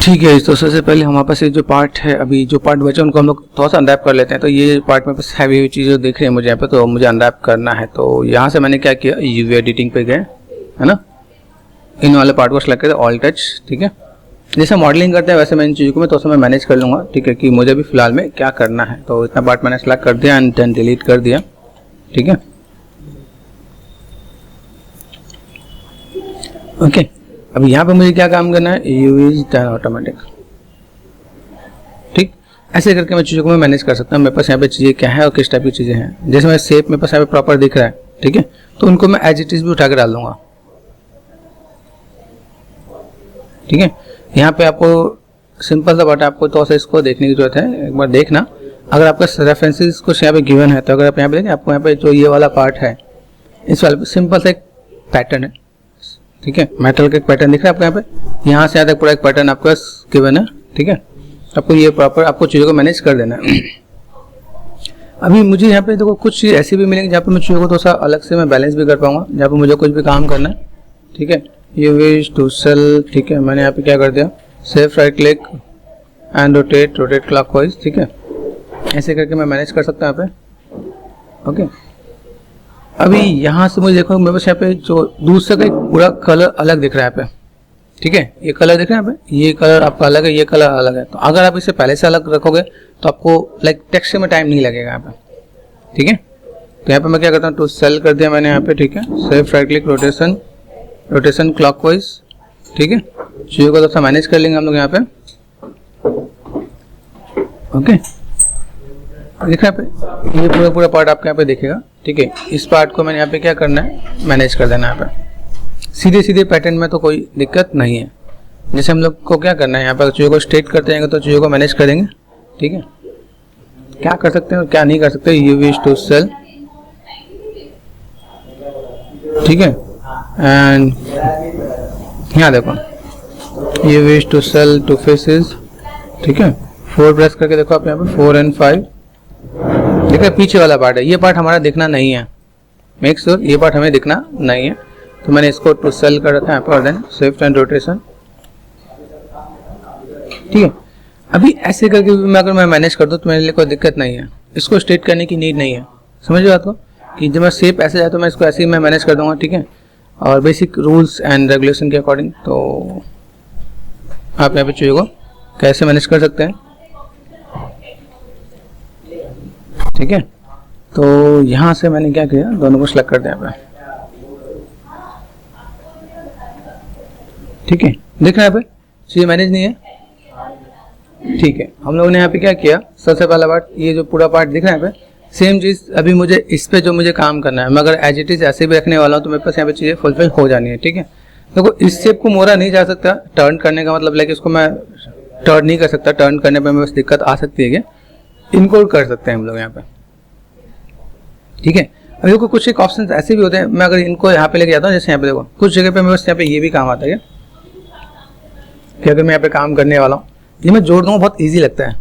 ठीक है, तो सबसे पहले हमारे पास ये जो पार्ट है, अभी जो पार्ट बचे उनको हम लोग थोड़ा सा अनरैप कर लेते हैं। तो ये पार्ट में बस हैवी चीज़ें दिख रही है मुझे यहाँ पे, तो मुझे अनरैप करना है। तो यहाँ से मैंने क्या किया, यूवी एडिटिंग पे गए, है ना, इन वाले पार्ट को सेलेक्ट करते ऑल टच। ठीक है, जैसे मॉडलिंग करते हैं वैसे मैं इन चीज़ों को मैं थोड़ा सा मैं मैनेज कर लूँगा। ठीक है, कि मुझे भी फिलहाल में क्या करना है। तो इतना पार्ट मैंने सेलेक्ट कर दिया एंड देन डिलीट कर दिया। ठीक है, ओके। अब यहाँ पे मुझे क्या काम करना है, यूवी टर्न ऑटोमेटिक। ठीक, ऐसे करके मैं चीज़ों को मैं मैनेज कर सकता हूँ। मेरे पास यहाँ पे चीज़ें क्या है और किस टाइप की चीज़ें हैं। जैसे मैं शेप मेरे पास यहाँ पे प्रॉपर दिख रहा है, ठीक है, तो उनको मैं एज इट इज भी उठा कर डाल दूंगा। ठीक है, यहाँ पे आपको सिंपल सा बात है, आपको तो इसको देखने की जरूरत है, एक बार देखना। अगर आपका रेफरेंसेस कुछ यहाँ पे गिवन है, तो अगर आप यहाँ पे देखें, आपको यहाँ पे जो ये वाला पार्ट है, इस वाले पे सिंपल सा एक पैटर्न है। ठीक है, मेटल का एक पैटर्न दिख रहा है आपको यहाँ पे, यहाँ से यहाँ तक पूरा एक पैटर्न आपके पास गिवन है। ठीक है, आपको ये प्रॉपर आपको चीज़ों को मैनेज कर देना है। अभी मुझे यहाँ पे देखो कुछ चीज़ ऐसी भी मिलेंगी जहाँ पे मैं चीज़ों को थोड़ा सा अलग से मैं बैलेंस भी कर पाऊंगा, जहाँ पे मुझे कुछ भी काम करना है। ठीक है, यू विश टू सेल। ठीक है, मैंने यहाँ पे क्या कर दिया, safe right click and rotate clockwise. ठीक है, ऐसे करके मैं मैनेज कर सकता हूँ यहाँ पे। ओके, अभी यहाँ से मुझे देखो मेरे पास यहाँ पे जो दूसरा का एक पूरा कलर अलग दिख रहा है यहाँ पे। ठीक है, ये कलर दिख रहा है यहाँ पे, ये कलर आपका अलग है, ये कलर अलग है। तो अगर आप इसे पहले से अलग रखोगे तो आपको लाइक टेक्सचर में टाइम नहीं लगेगा यहाँ पे। ठीक है, तो यहाँ पे मैं क्या करता हूँ, टू सेल कर दिया मैंने यहाँ पे। ठीक है, safe right click rotation clockwise. ठीक है, चीज़ों को थोड़ा मैनेज कर लेंगे हम लोग यहाँ पे। ओके, दिख रहा है यहाँ पे, ये पूरा पार्ट आपके यहाँ पे दिखेगा। ठीक है, इस पार्ट को मैंने यहाँ पे क्या करना है, मैनेज कर देना है यहाँ पे। सीधे पैटर्न में तो कोई दिक्कत नहीं है। जैसे हम लोग को क्या करना है, यहाँ पर चीज़ों को स्ट्रेट करते जाएंगे तो चीज़ों को मैनेज करेंगे। ठीक है, क्या कर सकते हैं और क्या नहीं कर सकते, यू विश टू सेल। ठीक है, एंड यहाँ देखो, you wish to sell two faces. ठीक है, 4 प्रेस करके देखो आप यहाँ पे, 4 and 5। देखिए पीछे वाला पार्ट है, ये पार्ट हमारा दिखना नहीं है। मेक श्योर ये पार्ट हमें दिखना नहीं है। तो मैंने इसको टू सेल कर रखा है यहाँ पर, देन शिफ्ट एंड रोटेशन। ठीक है, अभी ऐसे करके भी अगर मैं मैनेज कर दूँ तो मेरे लिए कोई दिक्कत नहीं है। इसको स्ट्रेट करने की नीड नहीं है। समझ बात को, कि जब मैं शेप ऐसे जाए तो मैं इसको ऐसे ही मैं मैनेज कर दूंगा। ठीक है, और बेसिक रूल्स एंड रेगुलेशन के अकॉर्डिंग तो आप यहाँ पे चीज़ों को कैसे मैनेज कर सकते हैं। ठीक है, तो यहाँ से मैंने क्या किया, दोनों को सेलेक्ट कर दिया यहाँ पे। ठीक है, दिख रहा है यहाँ पे चीज़ मैनेज नहीं है। ठीक है, हम लोगों ने यहाँ पे क्या किया, सबसे पहला पार्ट, ये जो पूरा पार्ट दिख रहा है यहाँ पे, सेम चीज़ अभी मुझे इस पे जो मुझे काम करना है, मैं अगर एज इट इज ऐसे भी रखने वाला हूँ तो मेरे पास यहाँ पे चीज़ें फुलफिल हो जानी है। ठीक है, देखो इस शेप को मोड़ा नहीं जा सकता, टर्न करने का मतलब लाइक इसको मैं टर्न नहीं कर सकता, टर्न करने पर मेरे पास दिक्कत आ सकती है। क्या इनको कर सकते हैं हम लोग यहाँ पे। ठीक है, अभी देखो कुछ एक ऑप्शन ऐसे भी होते हैं, मैं अगर इनको यहाँ पे लेके जाता हूँ, जैसे यहाँ पे देखो कुछ जगह पे मेरे पास यहाँ पे ये भी काम आता है कि अगर मैं यहाँ पे काम करने वाला हूँ, ये मैं जोड़ दूँगा, बहुत ईजी लगता है।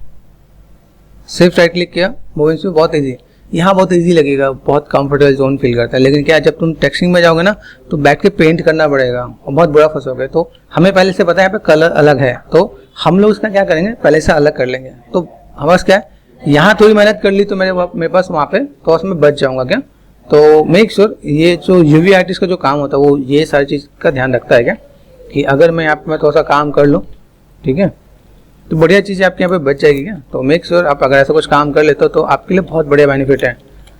सिर्फ राइट क्लिक किया, मूविंग से बहुत ईजी, यहाँ बहुत ईजी लगेगा, बहुत कंफर्टेबल जोन फील करता है। लेकिन क्या जब तुम टेक्सटिंग में जाओगे ना तो बैठ के पेंट करना पड़ेगा और बहुत बुरा फंसोगे। तो हमें पहले से पता है यहाँ पे कलर अलग है, तो हम लोग इसका क्या करेंगे, पहले से अलग कर लेंगे। तो हमारे पास क्या है, यहाँ थोड़ी मेहनत कर ली तो मेरे पास वहाँ पे तो उसमें बच जाऊँगा क्या। तो मेक श्योर ये जो यूवी आर्टिस्ट का जो काम होता है वो ये सारी चीज़ का ध्यान रखता है क्या, कि अगर मैं यहाँ पे मैं थोड़ा सा काम कर लूँ, ठीक है, तो बढ़िया चीज़ें आपके यहाँ पे बच जाएगी क्या। तो मेक श्योर आप अगर ऐसा कुछ काम कर लेते हो तो आपके लिए बहुत बढ़िया बेनिफिट है।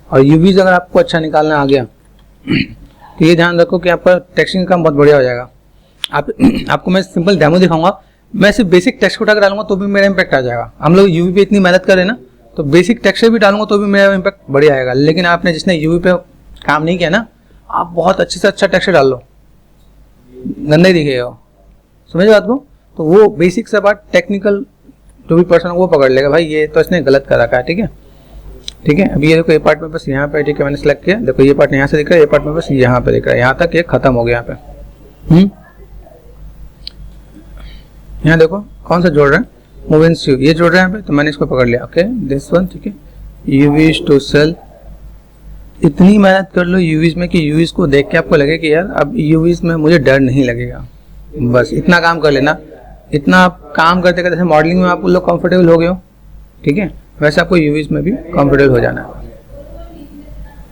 और यूवीज अगर आपको अच्छा निकालना आ गया तो ये ध्यान रखो कि आपका टेक्सटिंग का काम बहुत बढ़िया हो जाएगा। आपको मैं सिंपल डेमो दिखाऊंगा, मैं सिर्फ बेसिक टेक्स्ट को उठा कर डालूंगा तो भी मेरा इम्पैक्ट आ जाएगा। हम लोग यूवी पे इतनी मेहनत करें ना, तो बेसिक टेक्स्ट भी डालूंगा तो भी मेरा इम्पैक्ट बढ़िया आएगा। लेकिन आपने जिसने यूवी पे काम नहीं किया ना, आप बहुत अच्छे से अच्छा टेक्स्ट डाल लो, गंदा ही दिखेगा। समझ बात को, तो वो बेसिक सा बात टेक्निकल जो भी पर्सन वो पकड़ लेगा, भाई ये तो इसने गलत कर रखा है। ठीक है, ठीक है, अभी ये देखो ये पार्ट में बस यहाँ पे, ठीक है, मैंने सेलेक्ट किया, देखो ये पार्ट यहाँ से दिख रहा है, ये पार्ट में बस यहाँ पे दिख रहा है, यहाँ तक ये खत्म हो गया। यहाँ पे यहाँ देखो कौन सा जोड़ रहा है, मूवेंट्स यू, ये जोड़ रहा है यहाँ पे, तो मैंने इसको पकड़ लिया। ओके, दिस वन, ठीक है, यू विश टू सेल। इतनी मेहनत कर लो यूवीज में कि यूवीज को देख के आपको लगे कि यार अब यूवीज में मुझे डर नहीं लगेगा, बस इतना काम कर लेना। इतना आप काम करते करते जैसे मॉडलिंग में आप लोग कंफर्टेबल हो गए हो, ठीक है, वैसे आपको यूवीज में भी कंफर्टेबल हो जाना है,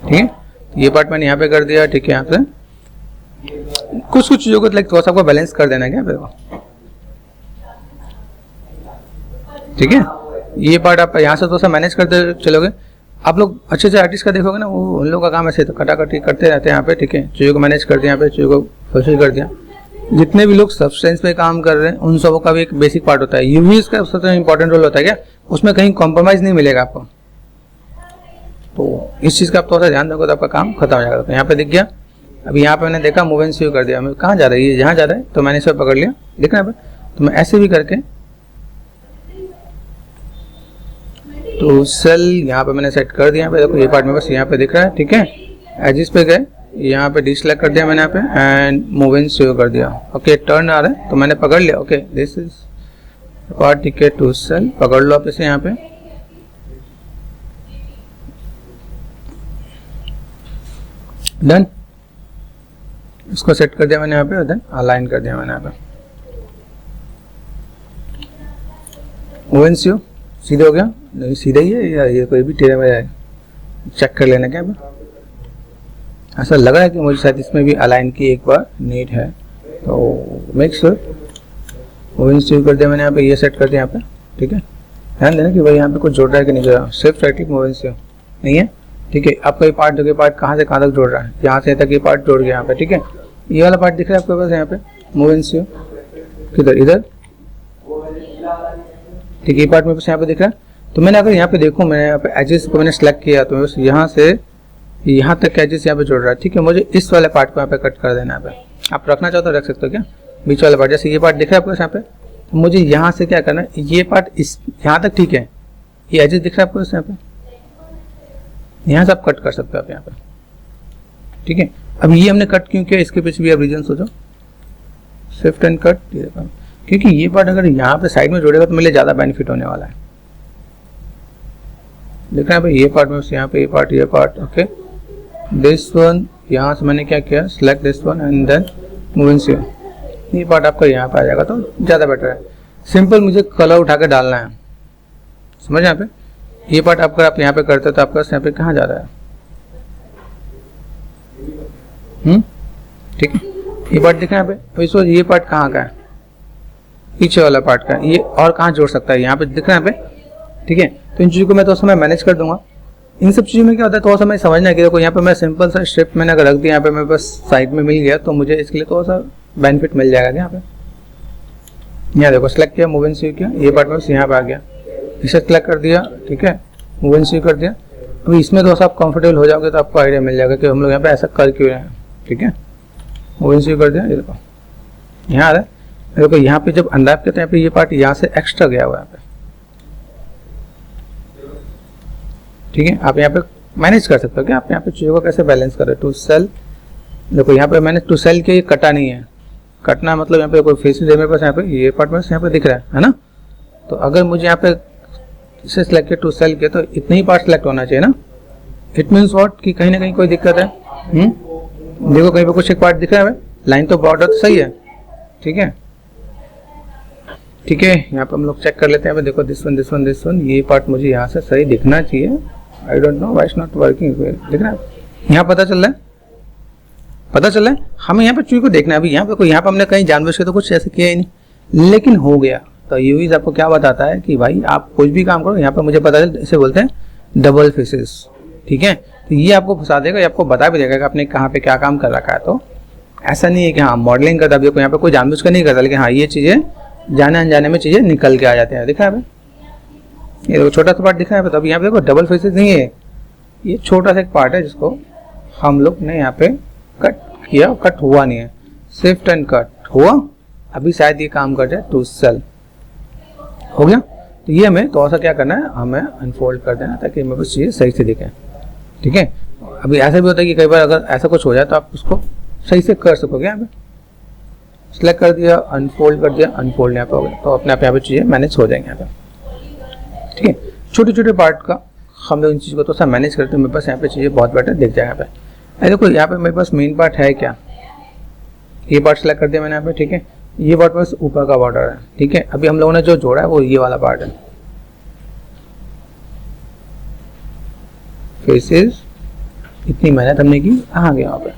ठीक है। ये पार्ट मैंने यहाँ पे कर दिया, ठीक है। यहाँ पे कुछ कुछ चीज़ों को लाइक थोड़ा सा आपको बैलेंस कर देना है क्या को, ठीक है। ये पार्ट आप यहाँ से थोड़ा सा मैनेज करते चलोगे। आप लोग अच्छे से आर्टिस्ट का देखोगे ना, वो उन लोगों का काम ऐसे तो कटाकटी करते रहते हैं यहाँ पे, ठीक है। चीज़ों को मैनेज कर दिया, यहाँ पे चीज़ों को फुलफिल कर दिया। जितने भी लोग सब्सटेंस पे काम कर रहे हैं उन सबों का भी एक बेसिक पार्ट होता है। यूवीज का सबसे इंपॉर्टेंट रोल होता है क्या, उसमें कहीं कॉम्प्रोमाइज़ नहीं मिलेगा आपको। तो इस चीज़ का आप थोड़ा सा ध्यान दोगे तो आपका काम खत्म हो जाएगा। तो यहाँ पे दिख गया। अभी यहाँ पे मैंने देखा मूव एंड सीव कर दिया, मैं कहाँ जा रहा है, ये यहाँ जा रहा है, तो मैंने इसे पकड़ लिया, दिख रहा है। तो मैं ऐसे भी करके तो सेल यहाँ पे मैंने सेट कर दिया। यहाँ पे देखो ये पार्ट में बस यहाँ पे दिख रहा है, ठीक है। एजिस पे गए, यहाँ पे डिसलेक्ट कर दिया मैंने यहाँ पे एंड मूव एंड सीव कर दिया। ओके, टर्न आ रहा है तो मैंने पकड़ लिया। ओके, दिस इज पार्ट, ठीक है, टू सेल पकड़ लो आप इसे यहाँ पे। डन, इसको सेट कर दिया मैंने यहाँ पे, देन अलाइन कर दिया मैंने यहाँ पे। मूव एंड सीव सीधे हो गया, नहीं सीधा ही है या ये कोई भी टेढ़ा मेढ़ा है, चेक कर लेना क्या। ऐसा लग रहा है कि मुझे शायद इसमें भी अलाइन की एक बार नीड है, तो मेक श्योर। मूव एंड सीव कर दिया मैंने यहाँ पे, ये सेट कर दिया यहाँ पे, ठीक है। ध्यान देना कि भाई यहाँ पे कुछ जोड़ रहा है कि नहीं जोड़ रहा। सिर्फ राइट क्लिक, मूव एंड सीव नहीं है, ठीक है। आपका ये पार्ट, जो कि पार्ट कहाँ से कहाँ तक जोड़ रहा है, यहाँ से तक ये पार्ट जोड़ गया यहाँ पे, ठीक है। ये वाला पार्ट दिख रहा है आपके पास यहाँ पे, मूव एंड सीव किधर, इधर, ठीक है। ये पार्ट मेरे पास यहाँ पे दिख रहा है। तो मैंने अगर यहाँ पे देखूँ, मैंने यहाँ पे एजेस को मैंने सेलेक्ट किया, तो बस यहाँ से यहाँ तक एजेस यहाँ पे जोड़ रहा है, ठीक है। मुझे इस वाले पार्ट को यहाँ पे कट कर देना है। आप रखना चाहो तो रख सकते हो क्या, बीच वाला पार्ट। जैसे ये पार्ट दिख रहा है आपको यहाँ पे, तो मुझे यहाँ से क्या करना है, ये पार्ट इस यहाँ तक, ठीक है। ये एजेस दिख रहा है आपको यहाँ पे, यहाँ से आप कट कर सकते हो आप यहाँ पे, ठीक है। अब ये हमने कट क्यों किया, इसके पीछे भी आप रीजन सोचो। शिफ्ट एंड कट, क्योंकि ये पार्ट अगर यहाँ पे साइड में जोड़ेगा तो मेरे ज़्यादा बेनिफिट होने वाला है। देख रहे हैं भाई, ये पार्ट में यहाँ पे ये पार्ट, ओके। दिस वन, यहाँ से मैंने क्या किया, select this one and then move and save. ये पार्ट आपका यहाँ पे आ जाएगा तो ज़्यादा बेटर है। सिंपल मुझे कलर उठा के डालना है, समझ यहाँ पे। ये पार्ट आप यहाँ पे करते हो तो आपका यहाँ पे कहाँ जा रहा है, ठीक है। ये पार्ट दिख रहा है यहाँ पे। अभी सोच ये पार्ट कहाँ का है, पीछे वाला पार्ट का, ये और कहाँ जोड़ सकता है, यहाँ पे दिख रहा है यहाँ पे, ठीक है। तो इन चीज़ों को मैं थोड़ा सा मैं मैनेज कर दूंगा। इन सब चीज़ों में क्या होता है, थोड़ा सा मैं समझना है कि देखो यहाँ पे मैं सिंपल सा स्ट्रिप मैंने अगर रख दिया यहाँ पे, मेरे पास साइड में मिल गया, तो मुझे इसके लिए थोड़ा सा बेनिफिट मिल जाएगा यहाँ पे। यहाँ देखो सेलेक्ट किया, मूव एंड सीव किया, ये पार्ट में यहाँ पे आ गया, इसे सेलेक्ट कर दिया, ठीक है, मूव एंड सीव कर दिया। अभी इसमें थोड़ा सा आप कंफर्टेबल हो जाओगे तो आपको आइडिया मिल जाएगा कि हम लोग यहाँ पे ऐसा कर क्यों रहे हैं, ठीक है। मूव एंड सीव कर दिया, ये देखो यहाँ आ रहा है। देखो यहाँ पे जब अनरैप करते हैं, यहाँ पे ये पार्ट यहाँ से एक्स्ट्रा गया हुआ है यहाँ पे, ठीक है। आप यहाँ पे मैनेज कर सकते हो कि आप यहाँ पे चीज़ों को कैसे बैलेंस कर रहे हो। टू सेल, देखो यहाँ पे मैंने टू सेल के, ये कटा नहीं है, कटना मतलब यहाँ पे कोई फेसेस है मेरे पास, यहाँ पे ये पार्ट में यहाँ पे दिख रहा है ना। तो अगर मुझे यहाँ पे इसे सिलेक्ट किया टू सेल के, तो इतने ही पार्ट सेलेक्ट होना चाहिए ना। इट मीन्स व्हाट कि कहीं ना कहीं कोई दिक्कत है। देखो कहीं पे कुछ एक पार्ट दिख रहा है, लाइन तो बॉर्डर तो सही है, ठीक है, ठीक है। यहाँ पे हम लोग चेक कर लेते हैं। देखो दिस वन, ये पार्ट मुझे यहाँ से सही दिखना चाहिए। I don't know why it's not working, दिख रहा है यहाँ, पता चल रहा है। हमें यहाँ पे चीज़ को देखना है। अभी यहाँ पे हमने कहीं जानबूझ के तो कुछ ऐसे किया ही नहीं, लेकिन हो गया। तो यूवीज आपको क्या बताता है कि भाई आप कुछ भी काम करो, यहाँ पे मुझे पता चल, इसे बोलते हैं डबल फेसेस, ठीक है। तो ये आपको फंसा देगा, ये आपको बता भी देगा कि आपने कहाँ पे क्या काम कर रखा है। तो ऐसा नहीं है कि हाँ मॉडलिंग करता, देखो यहाँ पे कोई जानबूझ कर नहीं करता, लेकिन हाँ ये चीज़ें जाने अनजाने में चीज़ें निकल के आ जाते हैं। दिखा है ये देखो छोटा सा पार्ट दिखा है। तब यहाँ पे देखो डबल फेसेस नहीं है, ये छोटा सा एक पार्ट है जिसको हम लोग ने यहाँ पे कट किया, कट हुआ नहीं है, शिफ्ट एंड कट हुआ। अभी शायद ये काम कर जाए, टू सेल हो गया। तो ये हमें थोड़ा सा क्या करना है, हमें अनफोल्ड कर देना ताकि मेरे को चीज़ें सही से दिखें, ठीक है। अभी ऐसा भी होता है कि कई बार अगर ऐसा कुछ हो जाए तो आप उसको सही से कर सकोगे। यहाँ पे सेलेक्ट कर दिया, अनफोल्ड कर दिया, अनफोल्ड यहाँ पे हो गया, तो अपने आप यहाँ पे चीज़ें मैनेज हो जाएंगे यहाँ पे, ठीक है। छोटे छोटे पार्ट का हम लोग इन चीज़ को तो सब मैनेज करते हैं, मेरे पास यहाँ पे चीज़ें बहुत बेटर दिख जाएगा। यहाँ पे देखो यहाँ पे मेरे पास मेन पार्ट है क्या, ये पार्ट सेलेक्ट कर दिया मैंने यहाँ पे, ठीक है। ये पार्ट में ऊपर का बॉर्डर है, ठीक है। अभी हम लोगों ने जो जोड़ा है वो ये वाला पार्ट है, फेसेस, इतनी मेहनत हमने की, आ गया यहाँ पे,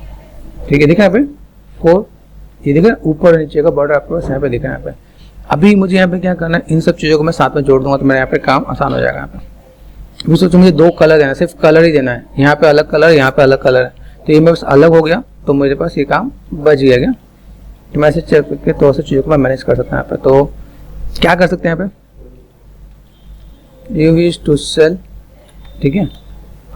ठीक है। देखा यहाँ पे 4, ये देखा ऊपर नीचे का बॉर्डर आपके पास यहाँ पे दिखा है यहाँ पे। अभी मुझे यहाँ पे क्या करना है, इन सब चीज़ों को मैं साथ में जोड़ दूंगा तो मेरा यहाँ पे काम आसान हो जाएगा। यहाँ पे अभी सोचो मुझे 2 कलर देना है, सिर्फ कलर ही देना है, यहाँ पे अलग कलर, यहाँ पे अलग कलर है, तो ये मेरे पास अलग हो गया तो मेरे पास ये काम बच गया। तो मैं ऐसे के तौर से चीज़ों को मैं मैनेज कर सकता हूँ यहाँ पे। तो क्या कर सकते हैं यहाँ पे, यू विश टू सेल, ठीक है,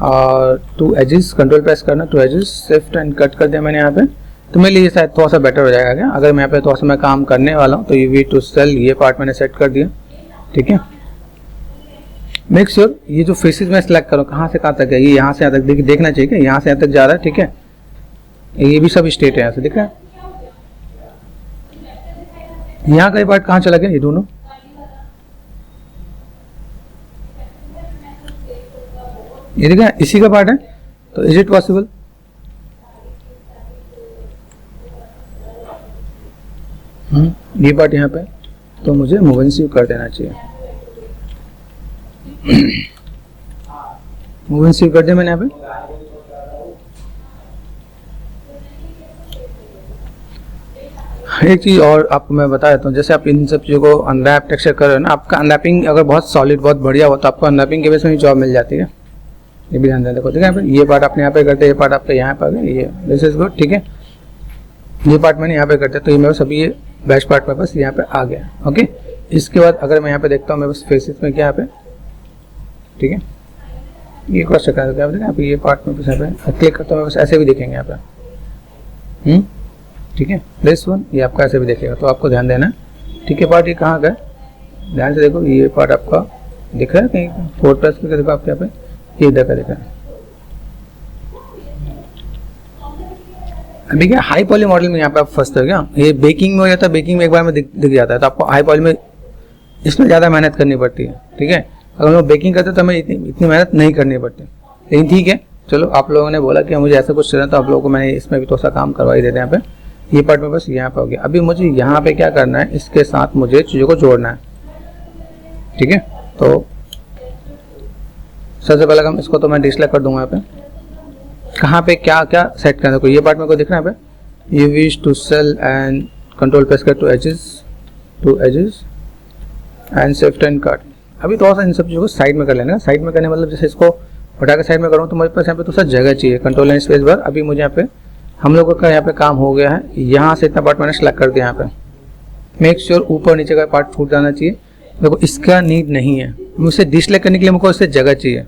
और 2 एजेस कंट्रोल प्रेस करना, 2 एजेस शिफ्ट एंड कट कर दिया मैंने यहाँ पे। तो मेरे लिए शायद थोड़ा सा बेटर हो जाएगा क्या, अगर मैं यहाँ पे थोड़ा सा मैं काम करने वाला हूँ तो यू विश टू सेल, ये पार्ट मैंने सेट कर दिया, ठीक है। मेक श्योर ये जो फेसेस में सिलेक्ट करो कहाँ से कहाँ तक है, ये यहाँ से यहाँ तक देखना चाहिए कि यहाँ से यहाँ तक जा रहा है, ठीक है। ये भी सब स्टेट है, यहाँ से दिख रहा है, यहाँ का ये पार्ट कहाँ चला गया, ये दोनों, ये देखा इसी का पार्ट है। तो इज इट पॉसिबल, ये पार्ट यहाँ पे, तो मुझे मूव एंड सीव कर देना चाहिए। मूव एंड सीव कर दिया मैंने यहाँ पे। एक चीज़ और आपको मैं बता देता हूँ, जैसे आप इन सब चीज़ों को अनरैप टेक्सचर कर रहे हो ना, आपका अनरैपिंग अगर बहुत सॉलिड बहुत बढ़िया हो तो आपको अनरैपिंग के बेस में ही जॉब मिल जाती है। ये भी ध्यान दें, देखो ठीक है, ये पार्ट आपने यहाँ पे करते, ये पार्ट आपके यहाँ पे आ गया, ये दिस इज गुड, ठीक है। ये पार्ट मैंने यहाँ पे करते तो ये मेरे सभी ये बेस्ट पार्ट में बस यहाँ पे आ गया, ओके। इसके बाद अगर मैं यहाँ पे देखता हूँ मैं बस फेसेस में क्या यहाँ पे, ठीक है, ये क्रॉस चेक कर यहाँ पे, ये पार्ट में बस यहाँ पे क्लिक करता हूँ, बस ऐसे भी दिखेंगे यहाँ पे, ठीक है। दिस वन ये आपका ऐसे भी देखेगा, तो आपको ध्यान देना, ठीक है। पार्ट ये कहाँ का है, ध्यान से देखो, ये पार्ट आपका दिख रहा है कहीं, 4 प्रेस करके देखो आपके यहाँ पे, ये इधर का दिख रहा है। अभी क्या हाई पॉली मॉडल में यहाँ पे आप फंसते हो क्या, ये बेकिंग में हो जाता है, बेकिंग में एक बार में दिख जाता है, तो आपको हाई पॉली में इसमें ज़्यादा मेहनत करनी पड़ती है, ठीक है। अगर हम बेकिंग करते तो हमें इतनी मेहनत नहीं करनी पड़ती, लेकिन ठीक है चलो, आप लोगों ने बोला कि मुझे ऐसा कुछ करना, तो आप लोगों को मैंने इसमें भी थोड़ा सा काम करवा ही देते हैं। यहाँ पे ये पार्ट में बस यहाँ पे हो गया। अभी मुझे यहाँ पे क्या करना है, इसके साथ मुझे चीज़ों को जोड़ना है, ठीक है। तो सबसे पहले हम इसको तो मैं डिसलाइक कर दूंगा यहाँ पे, कहाँ पे क्या क्या सेट करना है, ये पार्ट मेरे को दिख रहा है यहाँ पे, you wish to sell and control press कर 2 edges and shift and cut. अभी थोड़ा सा इन सब चीज़ों को साइड में कर लेना, साइड में करने मतलब जैसे इसको उठा के साइड में करूँ तो मेरे पास यहाँ पे थोड़ा सा जगह चाहिए, कंट्रोल एंड स्पेस बार। अभी मुझे यहाँ पे हम लोगों का यहाँ पे काम हो गया है, यहाँ से इतना पार्ट मैंने सेलेक्ट कर दिया यहाँ पे। मेक श्योर ऊपर नीचे का पार्ट छूट जाना चाहिए, देखो इसका नीड नहीं है, मुझसे डिसलाइक करने के लिए मुझको इससे जगह चाहिए,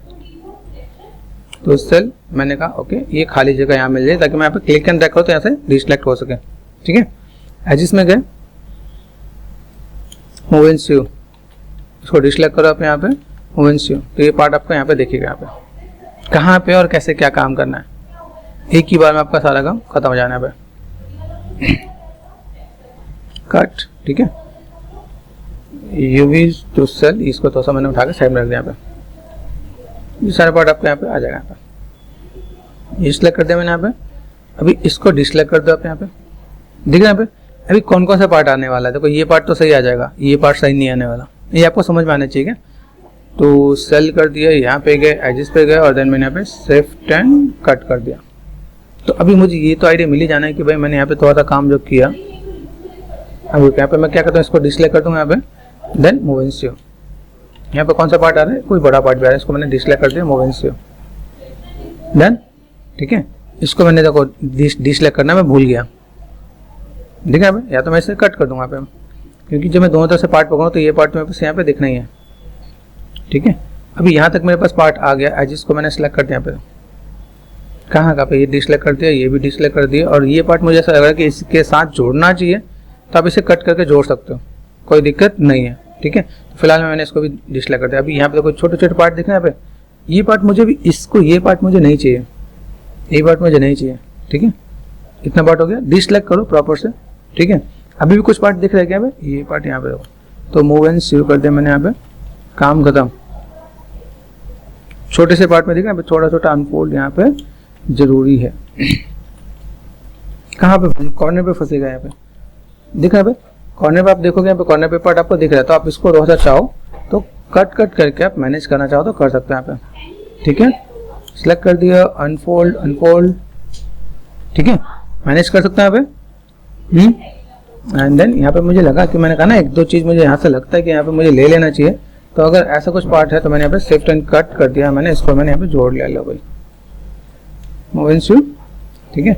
तो सेल मैंने कहा ओके, ये खाली जगह यहाँ मिल जाए ताकि मैं यहाँ पे क्लिक एंड ड्रैग करूँ तो यहाँ से डिसलेक्ट हो सके, ठीक है। एजिस में गए, मूव एंड सीव, इसको डिसलेक्ट करो आप यहाँ पे, मूव एंड सीव, तो ये पार्ट आपको यहाँ पे देखिएगा, यहाँ पे कहाँ पे और कैसे क्या काम करना है, एक ही बार में आपका सारा काम खत्म हो जाना है यहाँ पे। कट, ठीक है, यू विश टू सेल, इसको थोड़ा सा मैंने उठा के साइड में रख दिया यहाँ पे, ये सारा पार्ट आपको यहाँ पे आ जाएगा। यहाँ पे डिसलाइक कर दिया मैंने यहाँ पे, अभी इसको डिसलाइक कर दो आप यहाँ पे, दिख रहा है यहाँ पे अभी कौन कौन सा पार्ट आने वाला है। देखो ये पार्ट तो सही आ जाएगा, ये पार्ट सही नहीं आने वाला, ये आपको समझ में आना चाहिए। तो सेल कर दिया, यहाँ पे गए, एजिस पे गए, और देन मैंने यहाँ पे शिफ्ट एंड कट कर दिया। तो अभी मुझे ये तो आइडिया मिल ही जाना है कि भाई मैंने यहाँ पे थोड़ा सा काम जो किया। अब यहाँ पे मैं क्या करता हूँ, इसको डिसलाइक कर दूँगा यहाँ पे, देन मूव एंड सीव, यहाँ पे कौन सा पार्ट आ रहा है, कोई बड़ा पार्ट भी आ रहा है, इसको मैंने डिसलाइक कर दिया, मूव एंड सीव, देन ठीक है। इसको मैंने देखो डिसलाइक करना मैं भूल गया, ठीक है, या तो मैं इसे कट कर दूंगा यहाँ पे, क्योंकि जब मैं दोनों तरफ से पार्ट पकड़ूँ तो ये पार्ट मेरे पास यहाँ पे दिखना ही है, ठीक है। अभी यहाँ तक मेरे पास पार्ट आ गया, एजिस को मैंने सेलेक्ट कर दिया यहाँ पे, कहाँ पे ये डिसलाइक कर दिया, ये भी डिसलाइक कर दिया, और ये पार्ट मुझे ऐसा लग रहा है कि इसके साथ जोड़ना चाहिए, तो आप इसे कट करके जोड़ सकते हो, कोई दिक्कत नहीं है, ठीक है। तो फिलहाल मैंने इसको भी डिसलाइक कर दिया। अभी यहाँ पे देखो छोटे छोटे पार्ट दिख रहे हैं यहाँ पे, ये पार्ट मुझे भी, इसको ये पार्ट मुझे नहीं चाहिए, ये पार्ट मुझे नहीं चाहिए, ठीक है। इतना पार्ट हो गया, डिसलाइक करो प्रॉपर से, ठीक है। अभी भी कुछ पार्ट दिख रहा है क्या पे, ये पार्ट यहाँ पे देखो, तो मूव एंड सीव कर दिया मैंने यहाँ पे, काम खत्म। छोटे से पार्ट में दिख रहा है, छोटा छोटा अनफोल्ड यहाँ पे जरूरी है। कहाँ पे, कॉर्नर पे फंसेगा यहाँ पे, दिख रहा है, कॉर्नर पे आप देखोगे यहाँ पे कॉर्नर पे पार्ट आपको दिख रहा है, तो आप इसको थोड़ा सा चाहो तो कट करके आप मैनेज करना चाहो तो कर सकते हैं यहाँ पे। ठीक है, सिलेक्ट कर दिया, अनफोल्ड, ठीक है, मैनेज कर सकते हैं यहाँ पे। एंड देन यहाँ पे मुझे लगा कि मैंने कहा ना एक दो चीज़ मुझे यहाँ से लगता है कि यहाँ पे मुझे ले लेना चाहिए, तो अगर ऐसा कुछ पार्ट है तो मैंने यहाँ पे शिफ्ट एंड कट कर दिया, मैंने इसको मैंने यहाँ पे जोड़ लिया। लो भाई, मूव एंड स्वीप, ठीक है,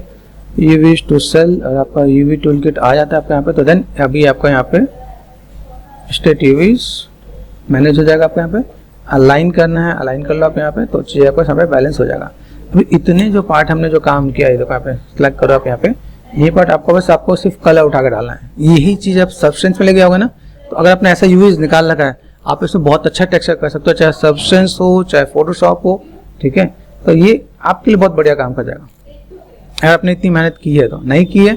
यूवी टू सेल और आपका यूवी टूल किट आ जाता है आपका यहाँ पे। तो देन अभी आपका यहाँ पे स्टेट यूवीज मैनेज हो जाएगा आपका यहाँ पे। अलाइन करना है, अलाइन कर लो आप यहाँ पे, तो चीज़ आपका यहाँ पे बैलेंस हो जाएगा। अभी इतने जो पार्ट हमने जो काम किया है, देखो यहाँ पे सिलेक्ट करो आप यहाँ पे, ये पार्ट आपको बस आपको सिर्फ कलर उठा के डालना है। यही चीज़ आप सबस्टेंस में लेके आओगे ना, तो अगर आपने ऐसा यूवीज निकाल रखा है, आप इसमें बहुत अच्छा टेक्सचर कर सकते हो, चाहे सबस्टेंस हो चाहे फोटोशॉप हो, ठीक है। तो ये आपके लिए बहुत बढ़िया काम कर जाएगा। अगर आपने इतनी मेहनत की है, तो नहीं की है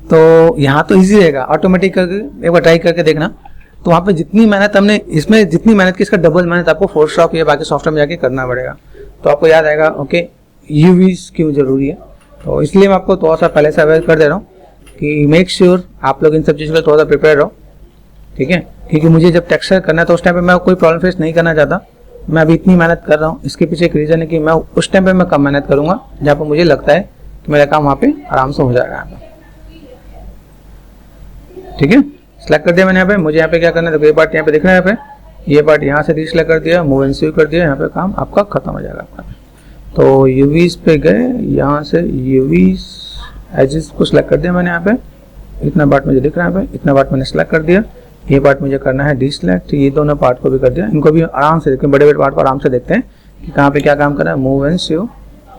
तो यहाँ तो इजी रहेगा, ऑटोमेटिक करके एक बार ट्राई करके देखना। तो वहाँ पे जितनी मेहनत हमने इसमें जितनी मेहनत की, इसका डबल मेहनत आपको फोटोशॉप या बाकी सॉफ्टवेयर में जाके करना पड़ेगा। तो आपको याद आएगा ओके यूवीज क्यों जरूरी है। तो इसलिए मैं आपको थोड़ा सा पहले से अवेयर कर दे रहा हूँ कि मेक श्योर आप लोग इन सब चीज़ों के लिए थोड़ा सा प्रिपेयर रहो, ठीक है। क्योंकि मुझे जब टेक्सचर करना है तो उस टाइम पे मैं कोई प्रॉब्लम फेस नहीं करना चाहता। मैं अभी इतनी मेहनत कर रहा हूँ, इसके पीछे एक रीज़न है कि मैं उस टाइम पे मैं कम मेहनत करूँगा जहाँ पर मुझे लगता है कि मेरा काम वहाँ पे आराम से हो जाएगा यहाँ पे, ठीक है। सेलेक्ट कर दिया मैंने यहाँ पे। मुझे यहाँ पे क्या करना है, तो ये पार्ट यहाँ पे दिख रहा है, यहाँ पे ये पार्ट यहाँ से रीसेलेक्ट कर दिया, मूव एंड स्वीप कर दिया, यहाँ पे काम आपका खत्म हो जाएगा आपका। तो यूवीज पे गए, यहाँ से यूवीज एजेस को सिलेक्ट कर दिया मैंने यहाँ पे। इतना पार्ट मुझे दिख रहा है यहाँ पे, इतना पार्ट मैंने सेलेक्ट कर दिया। ये पार्ट मुझे करना है डिसलेक्ट, ये दोनों पार्ट को भी कर दिया। इनको भी आराम से देखते हैं, बड़े बड़े पार्ट पर आराम से देखते हैं कि कहाँ पे क्या काम करना है। मूव एंड स्वीप,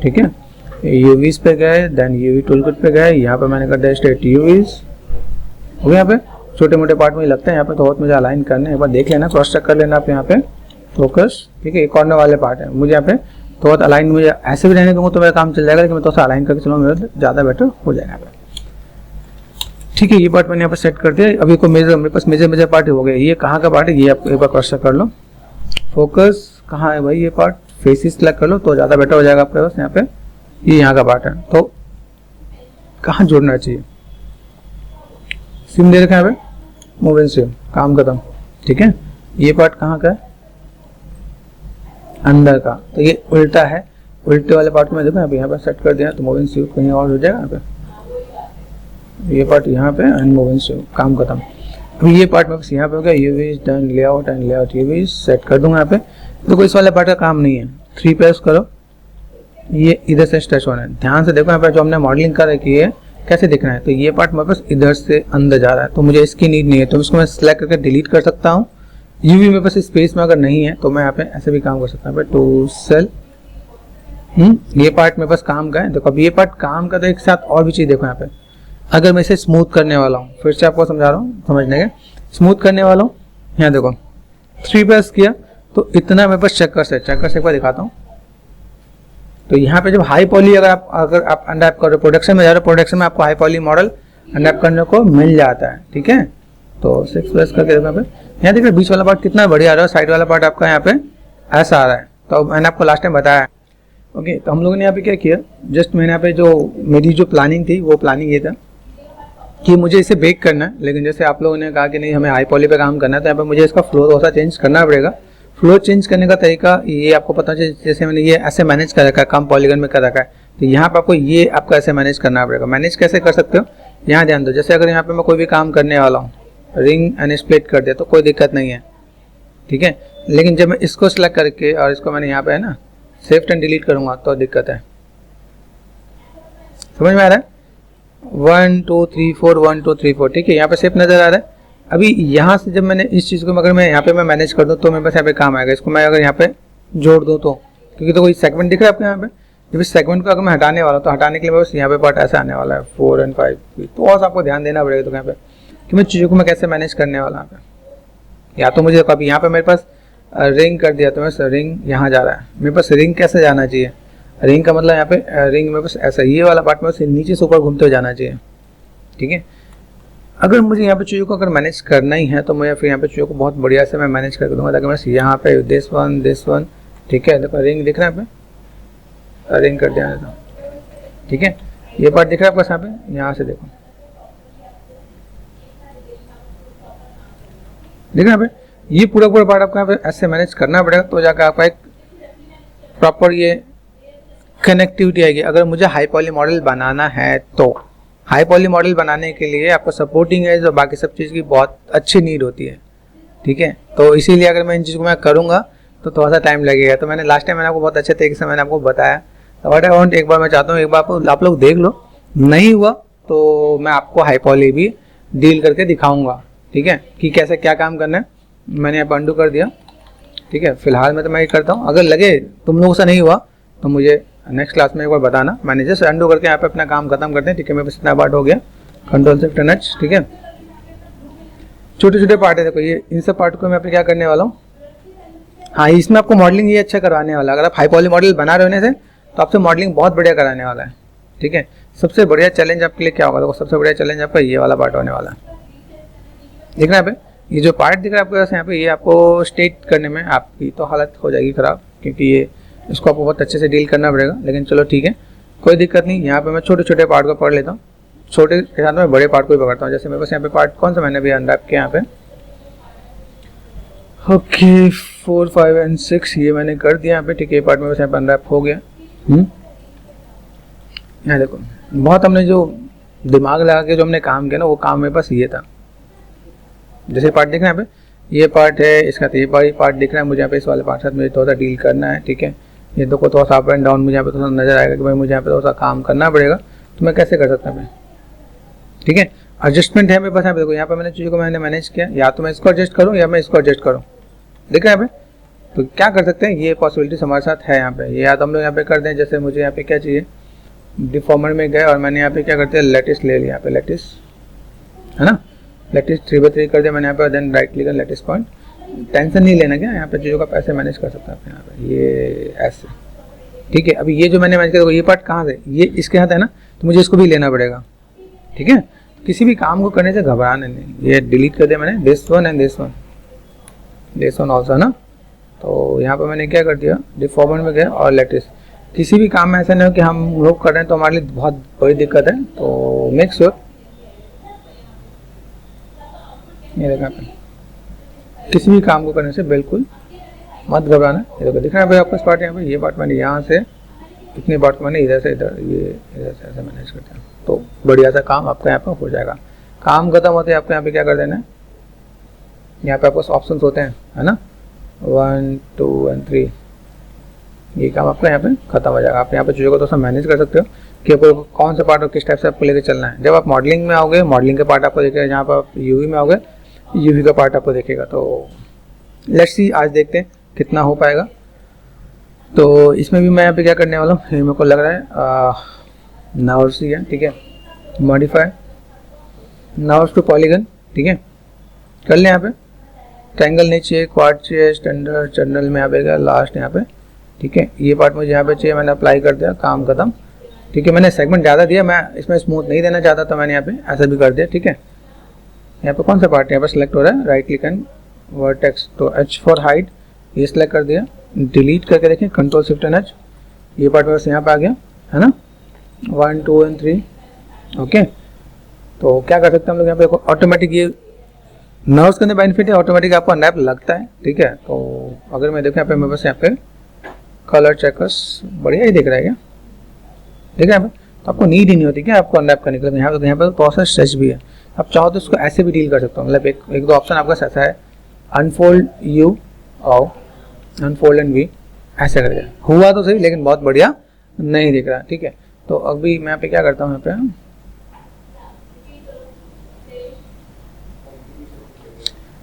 ठीक है। यूवीज पे गए, देन यूवी टूलकिट पे गए, यहाँ पे मैंने कर दिया स्ट्रेट यूवीज हो गया। यहाँ पे छोटे मोटे पार्ट मुझे लगते हैं यहाँ पे तो बहुत मुझे अलाइन करने, एक बार देख लेना, क्रॉस चेक कर लेना आप यहाँ पे फोकस, ठीक है। ये कॉर्नर वाले पार्ट है, मुझे यहाँ पे थोड़ा अलाइन मुझे ऐसे भी रहने दूंगा तो मेरा काम चल जाएगा, लेकिन मैं थोड़ा सा अलाइन करके चलूँगा मेरा ज़्यादा बेटर हो जाएगा यहाँ पे, ठीक है। ये पार्ट मैंने यहाँ पर सेट कर दिया। अभी को मेजर, मेरे पास मेजर पार्ट हो गया। ये कहाँ का पार्ट है ये आप एक बार क्रॉस चेक कर लो। फोकस कहाँ है भाई, ये पार्ट फेसिस सेलेक्ट कर लो तो ज़्यादा बेटर हो जाएगा आपके पास। यहाँ पे ये यहाँ का पार्ट है, तो कहाँ जोड़ना चाहिए, सिम दे रखा है यहाँ पे, मूव एंड स्वीप, काम खत्म, ठीक है। ये पार्ट कहाँ का है, अंदर का, तो ये उल्टा है, उल्टे वाले पार्ट में देखो यहाँ पे सेट कर दिया, तो मूव एंड स्वीप कहीं और हो जाएगा यहाँ पे। ये पार्ट यहाँ पे एंड मूव एंड स्वीप, काम खत्म। अभी ये पार्ट में बस यहाँ पे हो गया, यूवीज done, layout and layout यूवीज set कर दूंगा यहाँ पे। देखो इस वाले पार्ट का काम नहीं है, 3 प्रेस करो, ये इधर से स्ट्रेच होना है। ध्यान से देखो यहाँ पे जो हमने मॉडलिंग कर रखी है कैसे दिखना है, तो ये पार्ट मेरे पास इधर से अंदर जा रहा है, तो मुझे इसकी नीड नहीं है, तो इसको मैं सिलेक्ट करके डिलीट कर सकता हूँ। यूवी मेरे पास स्पेस में अगर नहीं है तो मैं यहाँ पे ऐसे भी काम कर सकता हूँ, टू सेल। ये पार्ट मेरे पास काम का है। देखो अब ये पार्ट काम का, तो एक साथ और भी चीज़ देखो यहाँ पे, अगर मैं इसे स्मूथ करने वाला हूँ, फिर से आपको समझा रहा हूँ समझने के, स्मूथ करने वाला हूँ, यहाँ देखो 3 प्रेस किया तो इतना मेरे पास चक्कर से एक बार दिखाता हूँ। तो यहाँ पे जब हाई पॉली अगर आप अनरैप कर रहे हो, प्रोडक्शन में जा रहे हो, प्रोडक्शन में आपको हाई पॉली मॉडल अनरैप करने को मिल जाता है, ठीक है। तो 6 प्रेस करके देखो यहाँ देख रहे बीच वाला पार्ट कितना बढ़िया आ रहा है, साइड वाला पार्ट आपका यहाँ पे ऐसा आ रहा है। तो मैंने आपको लास्ट टाइम बताया, ओके। तो हम लोगों ने यहाँ पे क्या किया, जस्ट मैंने यहाँ पे जो मेरी जो प्लानिंग थी वो प्लानिंग ये था कि मुझे इसे बेक करना है, लेकिन जैसे आप लोगों ने कहा कि नहीं हमें हाई पॉली पे काम करना है, तो यहाँ पे मुझे इसका फ्लो थोड़ा सा चेंज करना पड़ेगा। फ्लो चेंज करने का तरीका ये आपको पता है, जैसे मैंने ये ऐसे मैनेज कर रखा है, कम पॉलीगन में कर रखा है, तो यहाँ पे आपको ये आपको ऐसे मैनेज करना पड़ेगा। मैनेज कैसे कर सकते हो, यहाँ ध्यान दो, जैसे अगर यहाँ पे मैं कोई भी काम करने वाला हूँ, रिंग एंड स्प्लिट कर दिया तो कोई दिक्कत नहीं है, ठीक है। लेकिन जब मैं इसको सिलेक्ट करके और इसको मैंने यहाँ पे है ना शिफ्ट एंड डिलीट करूँगा तो दिक्कत है, समझ में आ रहा है। 1 2 3 4 1 2 3 4, ठीक है। यहाँ पे शिफ्ट नजर आ रहा है। अभी यहाँ से जब मैंने इस चीज़ को अगर मैं यहाँ पे मैं मैनेज कर दूँ तो मेरे पास यहाँ पे काम आएगा। इसको मैं अगर यहाँ पे जोड़ दूँ तो, क्योंकि तो कोई सेगमेंट दिख रहा है आपको यहाँ पे, जब इस सेगमेंट को अगर मैं हटाने वाला हूँ तो हटाने के लिए बस यहाँ पे पार्ट ऐसा आने वाला है 4 और 5। तो और आपको ध्यान देना पड़ेगा तो यहाँ पे कि मैं चीज़ों को मैं कैसे मैनेज करने वाला यहाँ पे। या तो मुझे कभी यहाँ पे मेरे पास रिंग कर दिया तो मैं रिंग यहाँ जा रहा है, मेरे पास रिंग कैसे जाना चाहिए, रिंग का मतलब यहाँ पे रिंग में बस ऐसा ये वाला पार्ट में बस नीचे से ऊपर घूमते हुए जाना चाहिए, ठीक है। अगर मुझे यहाँ पे चीज़ों को अगर मैनेज करना ही है तो मैं फिर यहाँ पे चीज़ों को बहुत बढ़िया से मैं मैनेज कर दूंगा, ताकि बस यहाँ पे दिस वन, ठीक है। देखो रिंग दिख रहा है, यहाँ पे रिंग कर दिया था, ठीक है। ये पार्ट दिख रहा है आपको यहाँ पे, यहाँ से देखो देख रहे हैं यहाँ पे, ये पूरा पार्ट आपको यहाँ पे ऐसे मैनेज करना पड़ेगा, तो जाकर आपका एक प्रॉपर ये कनेक्टिविटी आएगी। अगर मुझे हाई पॉली मॉडल बनाना है तो हाई पॉली मॉडल बनाने के लिए आपको सपोर्टिंग एज और बाकी सब चीज़ की बहुत अच्छी नीड होती है, ठीक है। तो इसीलिए अगर मैं इन चीज़ को मैं करूँगा तो थोड़ा सा टाइम लगेगा। तो मैंने लास्ट टाइम मैंने आपको बहुत अच्छे तरीके से मैंने आपको बताया। तो व्हाट आई वांट, एक बार मैं चाहता हूँ एक बार आप लोग देख लो, नहीं हुआ तो मैं आपको हाई पॉली भी डील करके दिखाऊंगा, ठीक है, कि कैसे क्या काम करना है। मैंने यहाँ पर अंडू कर दिया, ठीक है। फिलहाल मैं तो मैं ये करता हूँ, अगर लगे तुम लोगों से नहीं हुआ तो मुझे नेक्स्ट क्लास में एक बार बताना। मैंने जस्ट अंडू करके यहाँ पे अपना काम खत्म करते हैं, ठीक है। मेरे पास इतना पार्ट हो गया, कंट्रोल शिफ्ट एंड एच, ठीक है। छोटे छोटे पार्ट है, देखो ये इन सब पार्ट को मैं अपने क्या करने वाला हूँ, हाँ इसमें आपको मॉडलिंग ये अच्छा करवाने वाला है। अगर आप हाई पॉली मॉडल बना रहे होने से तो आपसे मॉडलिंग बहुत बढ़िया कराने वाला है, ठीक है। सबसे बढ़िया चैलेंज आपके लिए क्या होगा, देखो सबसे बढ़िया चैलेंज आपका ये वाला पार्ट होने वाला है। देख रहे हैं यहाँ पे, ये जो पार्ट दिख रहा है आपके पास यहाँ पे, ये आपको स्टेट करने में आपकी तो हालत हो जाएगी खराब, क्योंकि ये इसको आपको बहुत अच्छे से डील करना पड़ेगा। लेकिन चलो ठीक है, कोई दिक्कत नहीं। यहाँ पे मैं छोटे छोटे पार्ट को पढ़ लेता हूँ, छोटे के साथ में बड़े पार्ट को भी पकड़ता हूँ। जैसे मेरे पास यहाँ पे पार्ट कौन सा मैंने भी अनरैप किया यहाँ पे, ओके 4, 5 एंड 6 ये मैंने कर दिया यहाँ पे, ठीक है। ये पार्ट मेरे पास यहाँ पे अनरैप हो गया। यहाँ देखो बहुत हमने जो दिमाग लगा के जो हमने काम किया ना, वो काम मेरे पास ये था। जैसे पार्ट दिख रहा है यहाँ पे, ये पार्ट है, इसका तो ये पार्ट दिख रहा है मुझे यहाँ पे, इस वाले पार्ट साथ मुझे थोड़ा सा डील करना है, ठीक है। ये देखो थोड़ा सा अप एंड डाउन मुझे यहाँ पे थोड़ा नजर आएगा कि भाई मुझे यहाँ पे थोड़ा सा काम करना पड़ेगा, तो मैं कैसे कर सकता हूँ, ठीक है। एडजस्टमेंट है मेरे पास यहाँ पे, देखो यहाँ पे मैंने चीज़ों को मैंने मैनेज किया, या तो मैं इसको एडजस्ट करूँ या मैं इसको एडजस्ट करूँ, देख रहे हैं यहाँ पे। तो क्या कर सकते हैं, ये पॉसिबिलिटीज हमारे साथ है यहाँ पे। ये या तो हम लोग यहाँ पे कर दें, जैसे मुझे यहाँ पे क्या चाहिए, डिफॉर्मर में गए और मैंने यहाँ पे क्या करते हैं, लेटिस ले लिया, यहाँ पे लेटिस है ना, लेटिस 3/3 कर दिया मैंने यहाँ पे, then right click lattice point. Tension नहीं लेना क्या, यहाँ पे चीज़ों का पैसे मैनेज कर सकते हैं आप यहाँ पे, ये ऐसे, ठीक है। अभी ये जो मैंने मैनेज किया, ये पार्ट कहाँ से, ये इसके हाथ है ना, तो मुझे इसको भी लेना पड़ेगा, ठीक है। किसी भी काम को करने से घबराना नहीं। ये डिलीट कर दिया मैंने, this one and this one also ना। तो यहाँ पर मैंने क्या कर दिया, डिफॉर्मर में गया और लेटिस। किसी भी काम में ऐसा नहीं हो कि हम लोग कर रहे हैं तो हमारे लिए बहुत बड़ी दिक्कत है, तो मेक श्योर ये देखा, किसी भी काम को करने से बिल्कुल मत घबराना। ये देखो दिख रहा है भाई आपका पार्ट यहाँ पे, ये पार्ट मैंने यहाँ से इतने पार्ट मैंने इधर से इधर, ये इधर से ऐसे मैनेज करते हैं, तो बढ़िया सा काम आपका यहाँ पे हो जाएगा। काम खत्म होते हैं आपको यहाँ पे क्या कर देना है, यहाँ पे आपको ऑप्शंस होते हैं, है ना, 1, 2 एंड 3, ये काम आपका यहाँ पे खत्म हो जाएगा। आप यहाँ पे चीज़ों को तो सब मैनेज कर सकते हो कि आपको कौन सा पार्ट और किस टाइप से आपको लेकर चलना है। जब आप मॉडलिंग में आओगे, मॉडलिंग के पार्ट आपको देखेगा, जहाँ पर आप यूवी में आओगे, यूवी का पार्ट आपको देखेगा। तो लेट्स सी, आज देखते हैं कितना हो पाएगा। तो इसमें भी मैं यहाँ पे क्या करने वाला हूँ, मेरे को लग रहा है नर्व्स ही है, ठीक है। मॉडिफाई नर्व्स टू पॉलीगन, ठीक है, कर लें यहाँ पे। ट्रायंगल नहीं चाहिए, क्वाड चाहिए, स्टैंडर्ड चैनल में यहाँ पे गया लास्ट यहाँ पे, ठीक है। ये पार्ट मुझे यहाँ पे चाहिए, मैंने अप्लाई कर दिया, काम खत्म, ठीक है। मैंने सेगमेंट ज़्यादा दिया, मैं इसमें स्मूथ नहीं देना चाहता, तो मैंने यहाँ पे ऐसा भी कर दिया, ठीक है। यहाँ पे कौन सा पार्ट है, यहाँ पे सिलेक्ट हो रहा है, राइट क्लिक एंड वर्टेक्स, तो H फॉर हाइट ये सिलेक्ट कर दिया, डिलीट करके देखें, कंट्रोल शिफ्ट एंड H, ये पार्ट बस यहाँ पे आ गया, है ना, 1, 2 एंड 3, ओके। तो क्या कर सकते हैं हम लोग यहाँ पे, ऑटोमेटिक ये नर्व्स के अंदर बेनिफिट है, ऑटोमेटिक आपको अनरैप लगता है, ठीक है। तो अगर मैं देखूँ यहाँ पे मेरे पास यहाँ पे कलर चेकर्स बढ़िया ही दिख रहा है, क्या देख रहे हैं, तो आपको नीड ही नहीं होती क्या आपको अनरैप करने के लिए। यहाँ पे प्रोसेस स्ट्रेच भी है, आप चाहो तो इसको ऐसे भी डील कर सकते हो, मतलब एक दो ऑप्शन आपका ऐसा है, अनफोल्ड यू और अनफोल्ड एंड वी, ऐसे करके हुआ तो सही, लेकिन बहुत बढ़िया नहीं दिख रहा, ठीक है। तो अभी मैं यहाँ पे क्या करता हूँ, यहाँ पे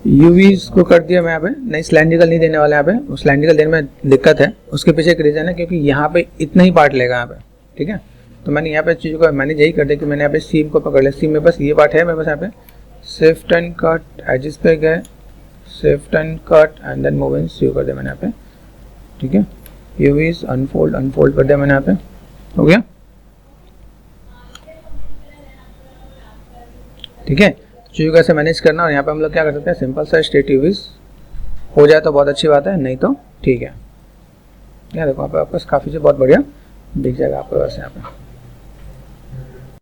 यूवीज को कर दिया मैं यहाँ पे, नहीं सिलेंड्रिकल नहीं देने वाला यहाँ पे, सिलेंड्रिकल देने में दिक्कत है, उसके पीछे एक रीजन है, क्योंकि यहाँ पे इतना ही पार्ट लेगा यहाँ पे, ठीक है। तो मैंने यहाँ पे चीज़ को मैंने यही कर दिया कि मैंने यहाँ पे सीम को पकड़ लिया, सीम मेरे पास ये पार्ट है, मेरे पास यहाँ पे शिफ्ट एंड कट, एजेस पे गए, shift and cut and then move in C कर दिया मैंने यहाँ पे, ठीक है। यूवीज अनफोल्ड कर दिया मैंने यहाँ पे, हो गया, ठीक है। चीज़ों कैसे मैनेज करना, और यहाँ पे हम लोग क्या कर सकते हैं, सिंपल सा स्टेट यूवीज हो जाए तो बहुत अच्छी बात है, नहीं तो ठीक है। यहाँ देखो यहाँ पे आपको काफ़ी से बहुत बढ़िया दिख जाएगा आपको वैसे यहाँ पे।